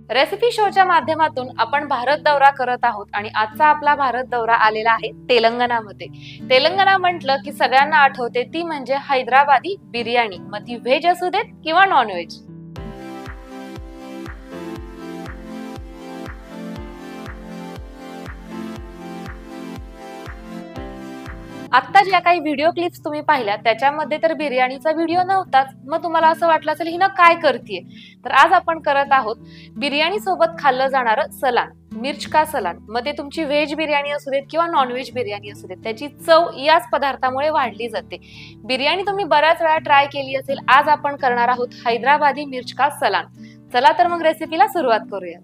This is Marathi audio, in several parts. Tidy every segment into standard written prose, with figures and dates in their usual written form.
रेसिपी शोच्या माध्यमातून आपण भारत दौरा करत आहोत आणि आजचा आपला भारत दौरा आलेला आहे तेलंगणामध्ये। तेलंगणा म्हटलं की सगळ्यांना आठवते ती म्हणजे हैदराबादी बिर्याणी, मग ती व्हेज असू देत किंवा नॉन व्हेज। आता ज्या काही व्हिडिओ क्लिप्स तुम्ही पाहिल्या त्याच्यामध्ये तर बिर्याणीचा व्हिडिओ नव्हताच, मग तुम्हाला असं वाटलं असेल हिनं काय करतेय, तर आज आपण करत आहोत बिर्याणी सोबत खाल्लं जाणारं सलान, मिर्च का सलान। मग ते तुमची व्हेज बिर्याणी असू देत किंवा नॉन व्हेज बिर्याणी असू देत, त्याची चव याच पदार्थामुळे वाढली जाते। बिर्याणी तुम्ही बऱ्याच वेळा ट्राय केली असेल, आज आपण करणार आहोत हैदराबादी मिर्च का सलान। चला तर मग रेसिपीला सुरुवात करूया।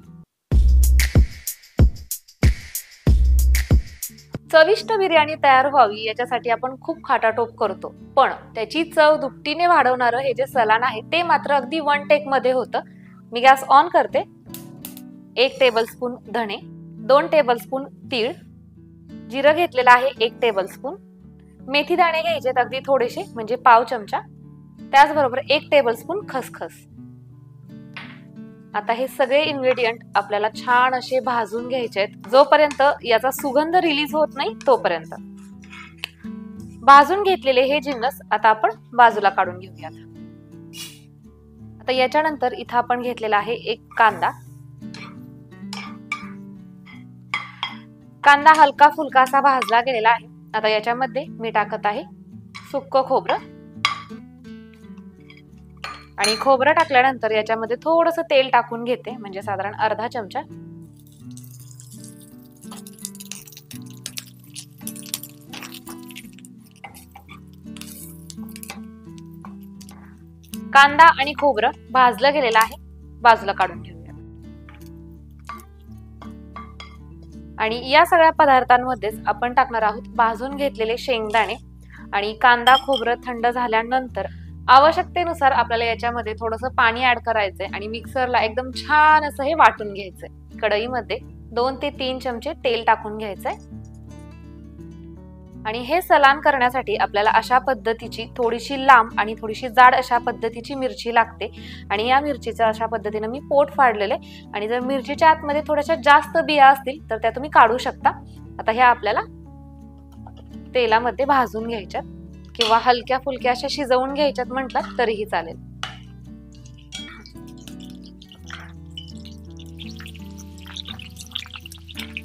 चविष्ट बिर्याणी तयार व्हावी याच्यासाठी आपण खूप खाटाटोप करतो, पण त्याची चव दुपटीने वाढवणारं हे जे सलान आहे ते मात्र अगदी वन टेक मध्ये होतं। मी गॅस ऑन करते। 1 टेबलस्पून धणे, 2 टेबलस्पून तीळ, जिरं घेतलेलं आहे 1 टेबलस्पून, मेथी दाणे घ्यायचे अगदी थोडेसे म्हणजे पाव चमचा, त्याचबरोबर 1 टेबलस्पून खसखस। आता हे सगळे इन्ग्रेडियंट आपल्याला छान असे भाजून घ्यायचे आहेत, जोपर्यंत याचा सुगंध रिलीज होत नाही तोपर्यंत। भाजून घेतलेले हे जिन्नस आता आपण बाजूला काढून घेऊयात। आता याच्यानंतर इथं आपण घेतलेला आहे एक कांदा। कांदा हलका फुलका असा भाजला गेलेला आहे। आता याच्यामध्ये मी टाकत आहे सुक्क खोबरं, आणि खोबरं टाकल्यानंतर याच्यामध्ये थोडंसं तेल टाकून घेते, म्हणजे साधारण अर्धा चमचा। कांदा आणि खोबरं भाजलं गेलेलं आहे, बाजूला काढून घेऊया। आणि या सगळ्या पदार्थांमध्येच आपण टाकणार आहोत भाजून घेतलेले शेंगदाणे। आणि कांदा खोबरं थंड झाल्यानंतर आवश्यकतेनुसार आपल्याला याच्यामध्ये थोडंसं पाणी ऍड करायचंय आणि मिक्सरला एकदम छान असं हे वाटून घ्यायचंय। कढईमध्ये 2 ते 3 चमचे तेल टाकून घ्यायचंय। आणि हे सलान करण्यासाठी आपल्याला अशा पद्धतीची थोडीशी लांब आणि थोडीशी जाड अशा पद्धतीची मिरची लागते। आणि या मिरचीचं अशा पद्धतीने मी पोट फाडलेले, आणि जर मिरचीच्या आतमध्ये थोड्याशा जास्त बिया असतील तर त्या तुम्ही काढू शकता। आता ह्या आपल्याला तेलामध्ये भाजून घ्यायच्यात किंवा हलक्या फुलक्या अशा शिजवून घ्यायच्यात म्हटलं तरीही चालेल।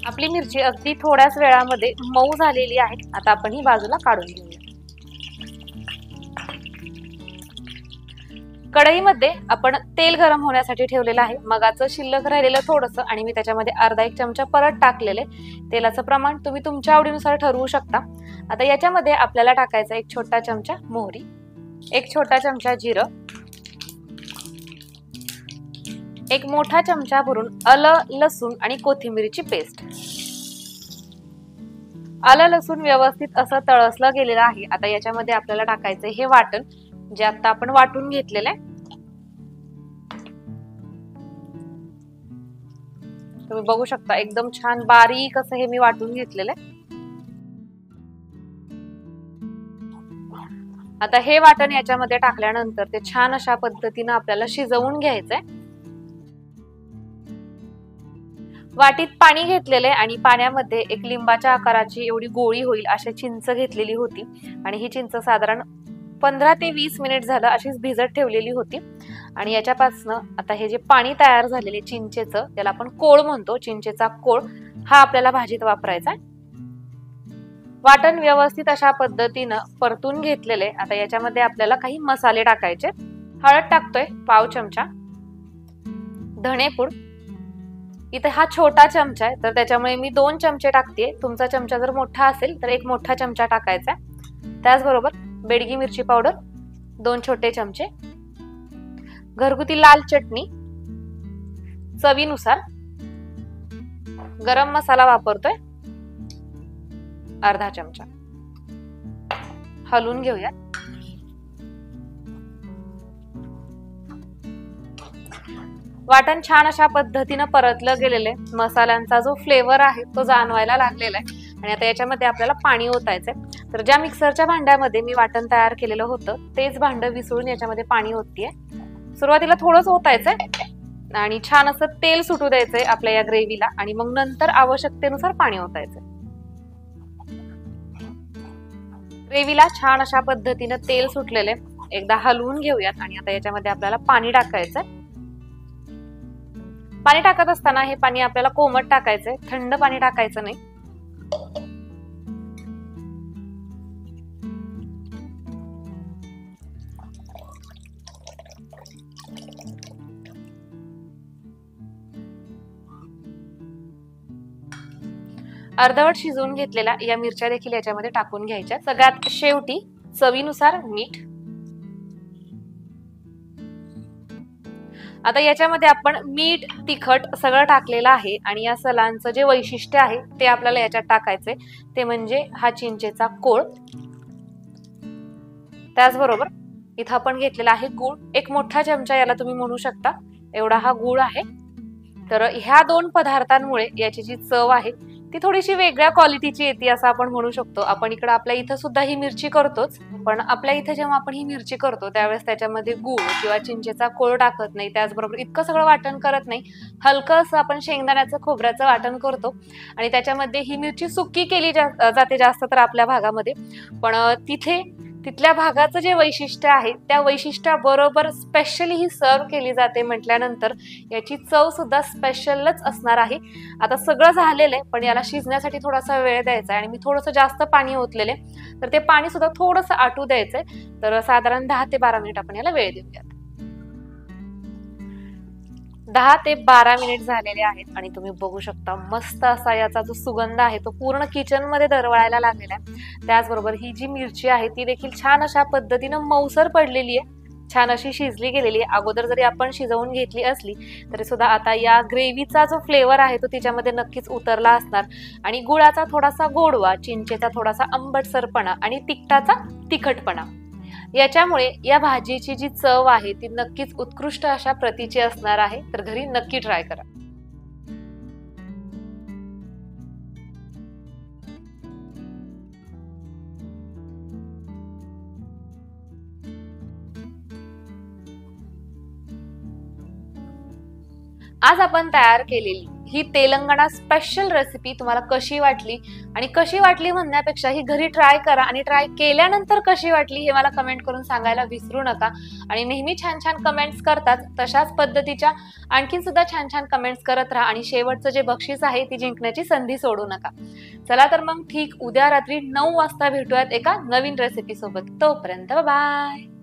आपली मिरची अगदी थोड्याच वेळामध्ये मऊ झालेली आहे। आता आपण ही बाजूला काढून घेऊया। कढईमध्ये आपण तेल गरम होण्यासाठी ठेवलेलं आहे, मगाचं शिल्लक राहिलेलं थोडंसं, आणि मी त्याच्यामध्ये अर्धा 1 चमचा परत टाकलेले। तेलाचं प्रमाण तुम्ही तुमच्या आवडीनुसार ठरवू शकता। आता याच्यामध्ये आपल्याला टाकायचं 1 छोटा चमचा मोहरी, 1 छोटा चमचा जिरं, 1 मोठा चमचा भरून आलं लसूण आणि कोथिंबीरची पेस्ट। आलं लसूण व्यवस्थित असं तळसलं गेलेलं आहे। आता याच्यामध्ये आपल्याला टाकायचं हे वाटण, जे आता आपण वाटून घेतलेलं आहे। तुम्ही बघू शकता एकदम छान बारीक असं हे मी वाटून घेतलेलं आहे। आता हे वाटण याच्यामध्ये टाकल्यानंतर ते छान अशा पद्धतीने आपल्याला शिजवून घ्यायचंय। वाटीत पाणी घेतलेले आणि पाण्यामध्ये 1 लिंबाच्या आकाराची एवढी गोळी होईल अशी चिंच घेतलेली होती, आणि ही चिंच साधारण 15 ते 20 मिनिट झालं अशीच भिजत ठेवलेली होती। आणि याच्यापासनं आता हे जे पाणी तयार झालेले चिंचेचं, त्याला आपण कोळ म्हणतो, चिंचेचा कोळ, हा आपल्याला भाजीत वापरायचा आहे। वाटण व्यवस्थित अशा पद्धतीनं परतून घेतलेले। आता याच्यामध्ये आपल्याला काही मसाले टाकायचे। हळद टाकतोय पाव चमचा, धणेपूड, इथे हा छोटा चमचा आहे तर त्याच्यामुळे मी 2 चमचे टाकते। तुमचा चमचा जर मोठा असेल तर 1 मोठा चमचा टाकायचा। त्याचबरोबर बेडगी मिरची पावडर 2 छोटे चमचे, घरगुती लाल चटणी चवीनुसार, गरम मसाला वापरतोय अर्धा चमचा। हलवून घेऊया। वाटण छान अशा पद्धतीने परतलं गेलेले, मसाल्यांचा जो फ्लेवर आहे तो जाणवायला लागलेला आहे। आणि आता याच्यामध्ये आपल्याला पाणी ओतायचंय। तर ज्या मिक्सरच्या भांड्यामध्ये मी वाटण तयार केलेलं होतं तेच भांडं विसळून याच्यामध्ये पाणी ओततीये। सुरुवातीला थोडंच ओतायचंय, आणि छान असं तेल सुटू द्यायचंय आपल्या या ग्रेव्हीला आणि मग नंतर आवश्यकतेनुसार पाणी ओतायचंय. ग्रेव्हीला छान अशा पद्धतीनं तेल सुटलेले एकदा हलवून घेऊयात आणि आता याच्यामध्ये आपल्याला पाणी टाकायचंय. पाणी टाकत असताना हे पाणी आपल्याला कोमट टाकायचंय, थंड पाणी टाकायचं नाही. अर्धवट शिजवून घेतलेल्या या मिरच्या देखील याच्यामध्ये टाकून घ्यायच्या. सगळ्यात शेवटी चवीनुसार मीठ. आता याच्यामध्ये आपण मीठ तिखट सगळं टाकलेलं आहे आणि या सलांचं जे वैशिष्ट्य आहे ते आपल्याला याच्यात टाकायचंय, ते म्हणजे हा चिंचेचा कोळ. त्याचबरोबर इथं आपण घेतलेला आहे गूळ, एक मोठा चमचा याला तुम्ही म्हणू शकता एवढा हा गूळ आहे. तर ह्या दोन पदार्थांमुळे याची जी चव आहे ती थोडीशी वेगळ्या क्वालिटीची येते असं आपण म्हणू शकतो. आपण इकडे आपल्या इथं सुद्धा ही मिरची करतोच, पण आपल्या इथे जेव्हा आपण ही मिरची करतो त्यावेळेस त्याच्यामध्ये गूळ किंवा चिंचेचा कोळ टाकत नाही, त्याचबरोबर इतकं सगळं वाटण करत नाही. हलकं असं आपण शेंगदाण्याचं खोबऱ्याचं वाटण करतो आणि त्याच्यामध्ये ही मिरची सुक्की केली जाते जास्त तर आपल्या भागामध्ये. पण तिथल्या भागाचं जे वैशिष्ट्य आहे त्या वैशिष्ट्याबरोबर स्पेशली ही सर्व केली जाते म्हटल्यानंतर याची चव सुद्धा स्पेशलच असणार आहे. आता सगळं झालेलं आहे, पण याला शिजण्यासाठी थोडासा वेळ द्यायचा आहे आणि मी थोडंसं जास्त पाणी ओतलेले, तर ते पाणी सुद्धा थोडंसं आटू द्यायचंय. तर साधारण 10 ते 12 मिनिट आपण याला वेळ देऊयात. 10 ते 12 मिनिट झालेले आहेत आणि तुम्ही बघू शकता मस्त असा याचा जो सुगंध आहे तो पूर्ण किचन मध्ये दरवळायला लागलेला आहे. त्याचबरोबर ही जी मिरची आहे ती देखील छान अशा पद्धतीनं मऊसर पडलेली आहे, छान अशी शिजली गेलेली आहे. अगोदर जरी आपण शिजवून घेतली असली तरी सुद्धा आता या ग्रेव्हीचा जो फ्लेवर आहे तो तिच्यामध्ये नक्कीच उतरला असणार आणि गुळाचा थोडासा गोडवा, चिंचेचा थोडासा आंबटसरपणा आणि तिखटाचा तिखटपणा याच्यामुळे या भाजीची जी चव आहे ती नक्कीच उत्कृष्ट अशा प्रतीची असणार आहे. तर घरी नक्की ट्राय करा. आज आपण तयार केलेली ही तेलंगणा स्पेशल रेसिपी तुम्हाला कशी वाटली, आणि कशी वाटली म्हणण्यापेक्षा ही घरी ट्राय करा आणि ट्राय केल्यानंतर कशी वाटली हे मला कमेंट करून सांगायला विसरू नका. आणि नेहमी छान छान कमेंट्स करतात तशाच पद्धतीच्या आणखीन सुद्धा छान छान कमेंट्स करत राहा आणि शेवटचं जे बक्षीस आहे ती जिंकण्याची संधी सोडू नका. चला तर मग ठीक, उद्या रात्री 9 वाजता भेटूयात एका नवीन रेसिपी सोबत. तोपर्यंत बाय.